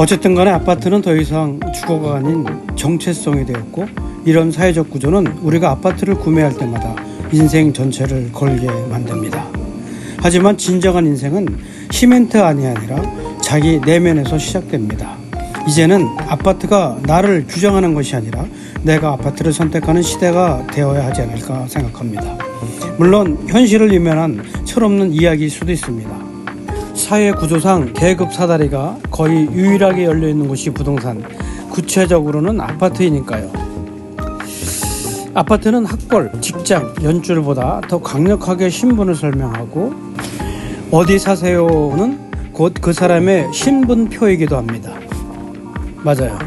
어쨌든 간에 아파트는 더 이상 주거가 아닌 정체성이 되었고, 이런 사회적 구조는 우리가 아파트를 구매할 때마다 인생 전체를 걸게 만듭니다. 하지만 진정한 인생은 시멘트 안이 아니라 자기 내면에서 시작됩니다. 이제는 아파트가 나를 규정하는 것이 아니라 내가 아파트를 선택하는 시대가 되어야 하지 않을까 생각합니다. 물론 현실을 이면한 철없는 이야기일 수도 있습니다. 사회 구조상 계급 사다리가 거의 유일하게 열려있는 곳이 부동산, 구체적으로는 아파트이니까요. 아파트는 학벌, 직장, 연줄보다 더 강력하게 신분을 설명하고, 어디 사세요는 곧 그 사람의 신분표이기도 합니다. 맞아요.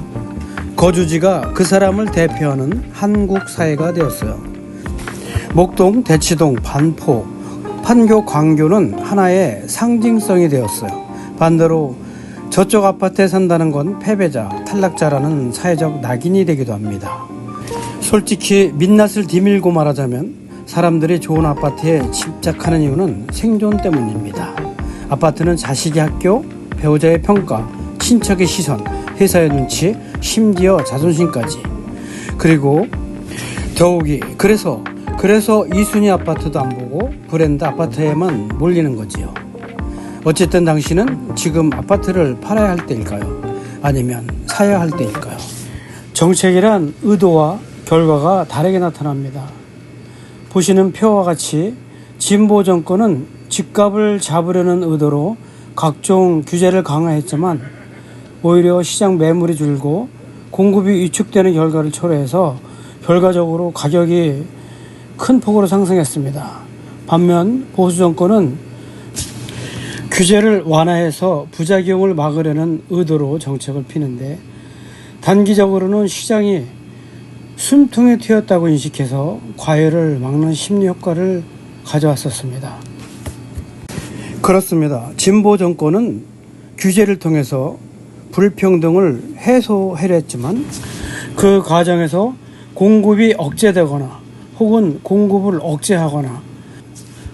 거주지가 그 사람을 대표하는 한국 사회가 되었어요. 목동, 대치동, 반포, 판교, 광교는 하나의 상징성이 되었어요. 반대로 저쪽 아파트에 산다는 건 패배자, 탈락자라는 사회적 낙인이 되기도 합니다. 솔직히 민낯을 디밀고 말하자면 사람들이 좋은 아파트에 집착하는 이유는 생존 때문입니다. 아파트는 자식의 학교, 배우자의 평가, 친척의 시선, 회사의 눈치, 심지어 자존심까지. 그리고 더욱이 그래서 이순위 아파트도 안 보고 브랜드 아파트에만 몰리는 거지요. 어쨌든 당신은 지금 아파트를 팔아야 할 때일까요? 아니면 사야 할 때일까요? 정책이란 의도와 결과가 다르게 나타납니다. 보시는 표와 같이 진보 정권은 집값을 잡으려는 의도로 각종 규제를 강화했지만 오히려 시장 매물이 줄고 공급이 위축되는 결과를 초래해서 결과적으로 가격이 큰 폭으로 상승했습니다. 반면 보수 정권은 규제를 완화해서 부작용을 막으려는 의도로 정책을 피는데, 단기적으로는 시장이 숨통에 튀었다고 인식해서 과열을 막는 심리 효과를 가져왔었습니다. 그렇습니다. 진보 정권은 규제를 통해서 불평등을 해소하려 했지만 그 과정에서 공급이 억제되거나 혹은 공급을 억제하거나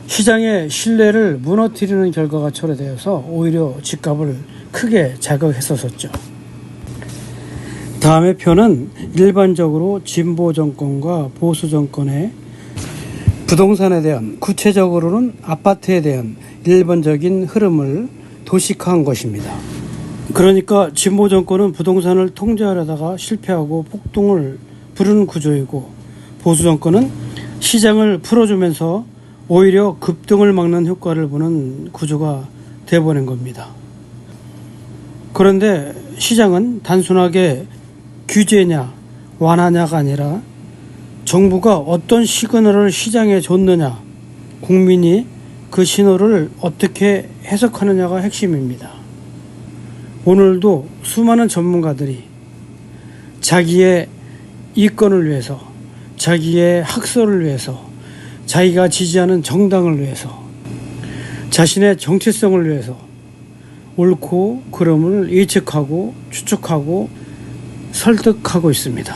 시장의 신뢰를 무너뜨리는 결과가 초래되어서 오히려 집값을 크게 자극했었죠. 다음의 표는 일반적으로 진보 정권과 보수 정권의 부동산에 대한, 구체적으로는 아파트에 대한 일반적인 흐름을 도식화한 것입니다. 그러니까 진보 정권은 부동산을 통제하려다가 실패하고 폭동을 부르는 구조이고, 보수 정권은 시장을 풀어주면서 오히려 급등을 막는 효과를 보는 구조가 되어버린 겁니다. 그런데 시장은 단순하게 규제냐 완화냐가 아니라 정부가 어떤 시그널을 시장에 줬느냐, 국민이 그 신호를 어떻게 해석하느냐가 핵심입니다. 오늘도 수많은 전문가들이 자기의 이권을 위해서, 자기의 학설을 위해서, 자기가 지지하는 정당을 위해서, 자신의 정체성을 위해서 옳고 그름을 예측하고 추측하고 설득하고 있습니다.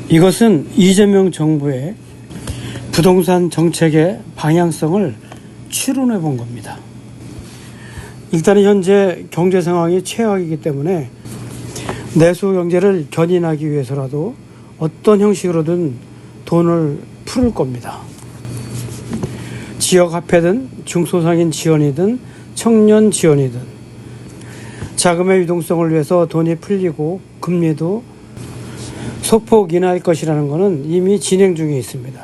이것은 이재명 정부의 부동산 정책의 방향성을 추론해 본 겁니다. 일단은 현재 경제 상황이 최악이기 때문에 내수 경제를 견인하기 위해서라도 어떤 형식으로든 돈을 풀을 겁니다. 지역 화폐든 중소상인 지원이든 청년 지원이든 자금의 유동성을 위해서 돈이 풀리고 금리도 소폭 인하할 것이라는 것은 이미 진행 중에 있습니다.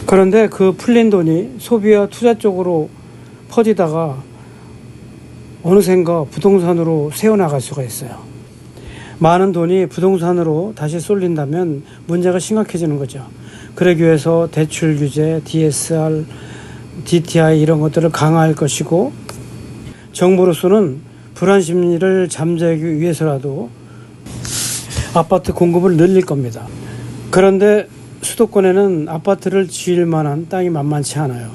그런데 그 풀린 돈이 소비와 투자 쪽으로 퍼지다가 어느샌가 부동산으로 새어나갈 수가 있어요. 많은 돈이 부동산으로 다시 쏠린다면 문제가 심각해지는 거죠. 그러기 위해서 대출 규제, DSR, DTI 이런 것들을 강화할 것이고, 정부로서는 불안 심리를 잠재우기 위해서라도 아파트 공급을 늘릴 겁니다. 그런데 수도권에는 아파트를 지을 만한 땅이 만만치 않아요.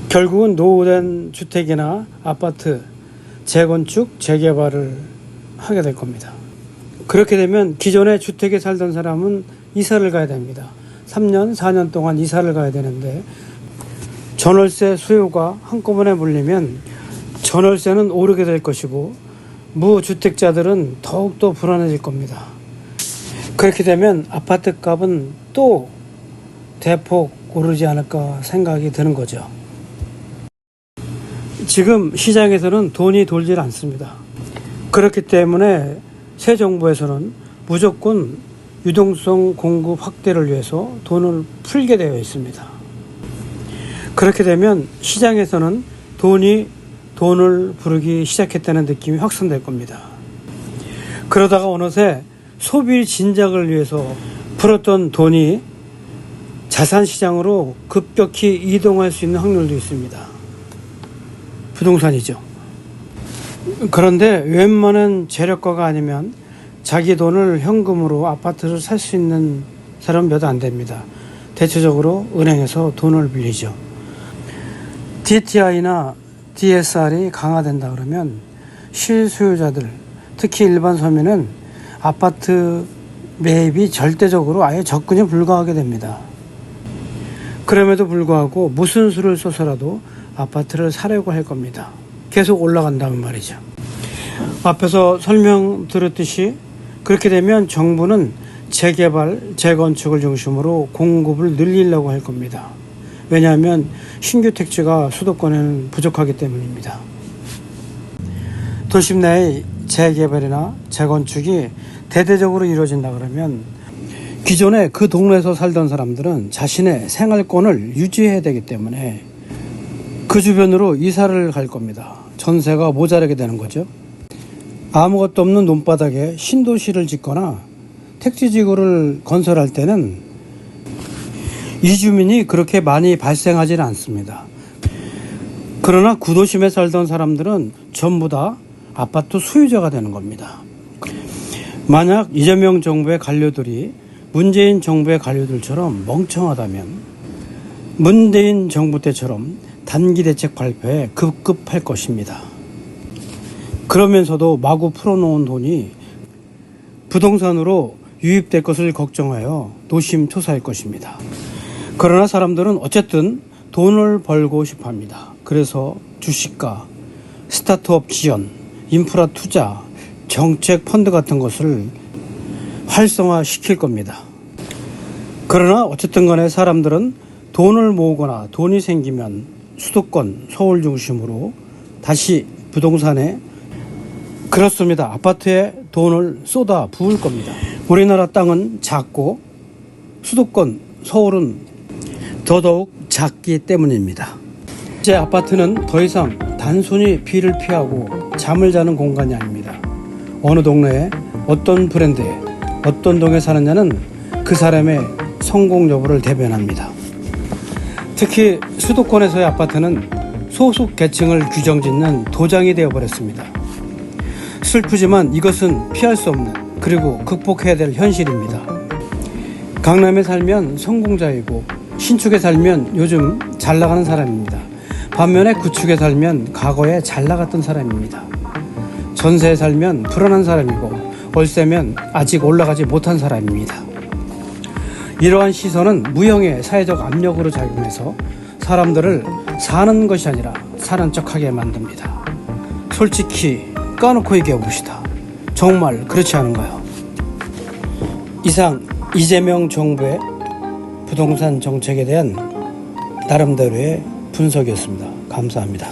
결국은 노후된 주택이나 아파트 재건축, 재개발을 하게 될 겁니다. 그렇게 되면 기존에 주택에 살던 사람은 이사를 가야 됩니다. 3년, 4년 동안 이사를 가야 되는데 전월세 수요가 한꺼번에 몰리면 전월세는 오르게 될 것이고 무주택자들은 더욱더 불안해질 겁니다. 그렇게 되면 아파트 값은 또 대폭 오르지 않을까 생각이 드는 거죠. 지금 시장에서는 돈이 돌질 않습니다. 그렇기 때문에 새 정부에서는 무조건 유동성 공급 확대를 위해서 돈을 풀게 되어 있습니다. 그렇게 되면 시장에서는 돈을 부르기 시작했다는 느낌이 확산될 겁니다. 그러다가 어느새 소비 진작을 위해서 풀었던 돈이 자산시장으로 급격히 이동할 수 있는 확률도 있습니다. 부동산이죠. 그런데 웬만한 재력가가 아니면 자기 돈을 현금으로 아파트를 살 수 있는 사람은 몇 안 됩니다. 대체적으로 은행에서 돈을 빌리죠. DTI나 DSR이 강화된다 그러면 실수요자들, 특히 일반 서민은 아파트 매입이 절대적으로 아예 접근이 불가하게 됩니다. 그럼에도 불구하고 무슨 수를 써서라도 아파트를 사려고 할 겁니다. 계속 올라간다는 말이죠. 앞에서 설명드렸듯이 그렇게 되면 정부는 재개발, 재건축을 중심으로 공급을 늘리려고 할 겁니다. 왜냐하면 신규 택지가 수도권에는 부족하기 때문입니다. 도심 내의 재개발이나 재건축이 대대적으로 이루어진다 그러면 기존에 그 동네에서 살던 사람들은 자신의 생활권을 유지해야 되기 때문에 그 주변으로 이사를 갈 겁니다. 전세가 모자라게 되는 거죠. 아무것도 없는 논바닥에 신도시를 짓거나 택지지구를 건설할 때는 이주민이 그렇게 많이 발생하지는 않습니다. 그러나 구도심에 살던 사람들은 전부 다 아파트 소유자가 되는 겁니다. 만약 이재명 정부의 관료들이 문재인 정부의 관료들처럼 멍청하다면 문재인 정부 때처럼 단기 대책 발표에 급급할 것입니다. 그러면서도 마구 풀어놓은 돈이 부동산으로 유입될 것을 걱정하여 노심초사할 것입니다. 그러나 사람들은 어쨌든 돈을 벌고 싶어 합니다. 그래서 주식과 스타트업 지원, 인프라 투자, 정책 펀드 같은 것을 활성화시킬 겁니다. 그러나 어쨌든 간에 사람들은 돈을 모으거나 돈이 생기면 수도권, 서울 중심으로 다시 부동산에 그렇습니다. 아파트에 돈을 쏟아 부을 겁니다. 우리나라 땅은 작고 수도권, 서울은 더더욱 작기 때문입니다. 이제 아파트는 더 이상 단순히 비를 피하고 잠을 자는 공간이 아닙니다. 어느 동네에 어떤 브랜드에 어떤 동에 사느냐는 그 사람의 성공 여부를 대변합니다. 특히 수도권에서의 아파트는 소수 계층을 규정짓는 도장이 되어버렸습니다. 슬프지만 이것은 피할 수 없는 그리고 극복해야 될 현실입니다. 강남에 살면 성공자이고 신축에 살면 요즘 잘 나가는 사람입니다. 반면에 구축에 살면 과거에 잘 나갔던 사람입니다. 전세에 살면 불안한 사람이고 월세면 아직 올라가지 못한 사람입니다. 이러한 시선은 무형의 사회적 압력으로 작용해서 사람들을 사는 것이 아니라 사는 척하게 만듭니다. 솔직히 까놓고 얘기해 봅시다. 정말 그렇지 않은가요? 이상 이재명 정부의 부동산 정책에 대한 나름대로의 분석이었습니다. 감사합니다.